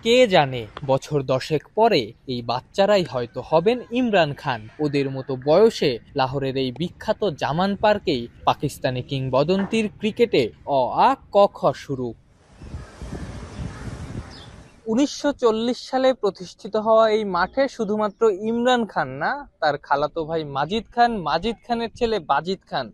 কে জানে বছর দশেক পরে এই বাচ্চারাই হয়তো হবেন ইমরান খান। ওদের মতো বয়সে লাহোরের এই বিখ্যাত জামান পার্কেই পাকিস্তানি কিংবদন্তির ক্রিকেটে অ আ ক খ শুরু। ১৯৪০ সালে প্রতিষ্ঠিত হওয়া এই মাঠে শুধুমাত্র ইমরান খান না, তার খালাতো ভাই মাজিদ খান, মাজিদ খানের ছেলে বাজিদ খান,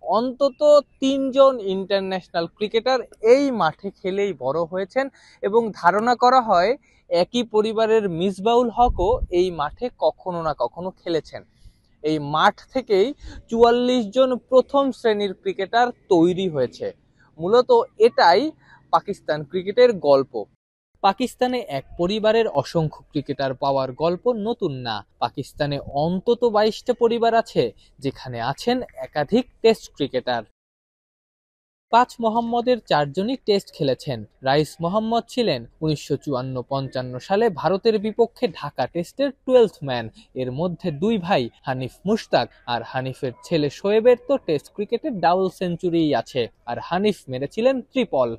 অন্তত তিনজন ইন্টারন্যাশনাল ক্রিকেটার এই মাঠে খেলেই বড় হয়েছেন। এবং ধারণা করা হয় একই পরিবারের মিসবাউল হকও এই মাঠে কখনো না কখনো খেলেছেন। এই মাঠ থেকেই ৪৪ জন প্রথম শ্রেণীর ক্রিকেটার তৈরি হয়েছে। মূলত এটাই পাকিস্তান ক্রিকেটের গল্প। পাকিস্তানে এক পরিবারের অসংখ্য ক্রিকেটার পাওয়ার গল্প নতুন না। পাকিস্তানে অন্তত ২২টা পরিবার আছে যেখানে আছেন একাধিক টেস্ট ক্রিকেটার। ৫ মোহাম্মদের ৪ জনই টেস্ট খেলেছেন। রাইস মোহাম্মদ ছিলেন ১৯৫৪-৫৫ সালে ভারতের বিপক্ষে ঢাকা টেস্টের 12th ম্যান। এর মধ্যে দুই ভাই হানিফ মুশতাক আর হানিফের ছেলে শোয়েবের তো টেস্ট ক্রিকেটের ডাবল সেঞ্চুরিই আছে, আর হানিফ মেরেছিলেন ট্রিপল।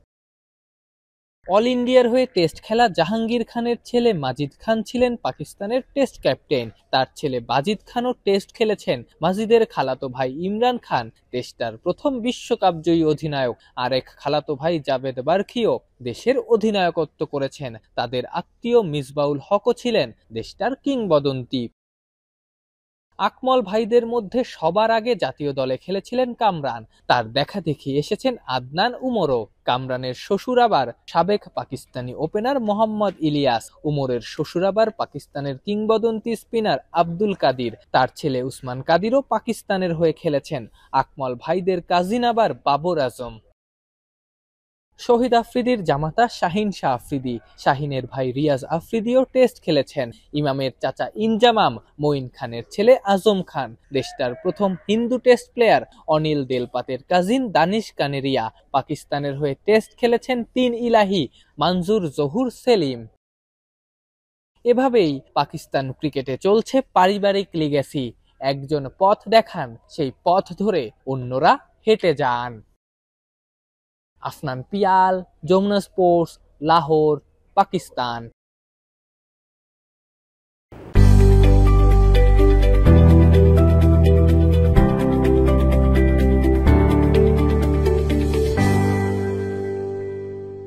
অল ইন্ডিয়ার হয়ে টেস্ট খেলা জাহাঙ্গীর খানের ছেলে মাজিদ খান ছিলেন পাকিস্তানের টেস্ট ক্যাপ্টেন। তার ছেলে বাজিদ খানও টেস্ট খেলেছেন। মাজিদের খালাতো ভাই ইমরান খান দেশটার প্রথম বিশ্বকাপ জয়ী অধিনায়ক। আরেক খালাতো ভাই জাভেদ বারখিও দেশের অধিনায়কত্ব করেছেন। তাদের আত্মীয় মিসবাউল হকও ছিলেন দেশটার কিংবদন্তি। আকমল ভাইদের মধ্যে সবার আগে জাতীয় দলে খেলেছিলেন কামরান। তার দেখা দেখি এসেছেন আদনান উমরও। কামরানের শ্বশুর আবার সাবেক পাকিস্তানি ওপেনার মোহাম্মদ ইলিয়াস। উমরের শ্বশুর আবার পাকিস্তানের কিংবদন্তি স্পিনার আব্দুল কাদির। তার ছেলে উসমান কাদিরও পাকিস্তানের হয়ে খেলেছেন। আকমল ভাইদের কাজিন আবার বাবর আজম। শহীদ আফ্রিদির জামাতা শাহিন শাহ আফ্রিদি। শাহিনের ভাই রিয়াজ আফ্রিদিও টেস্ট খেলেছেন। ইমামের চাচা ইনজামাম মঈন খানের ছেলে আজম খান। দেশটার প্রথম হিন্দু টেস্ট প্লেয়ার অনিল দেলপাতের কাজিন দানিশ কানেরিয়া। পাকিস্তানের হয়ে টেস্ট খেলেছেন ৩ ইলাহি, মানজুর জহুর সেলিম। এভাবেই পাকিস্তান ক্রিকেটে চলছে পারিবারিক লিগ্যাসি। একজন পথ দেখান, সেই পথ ধরে অন্যরা হেঁটে যান। আফনান পিয়াল, যমুনা স্পোর্টস, লাহোর, পাকিস্তান।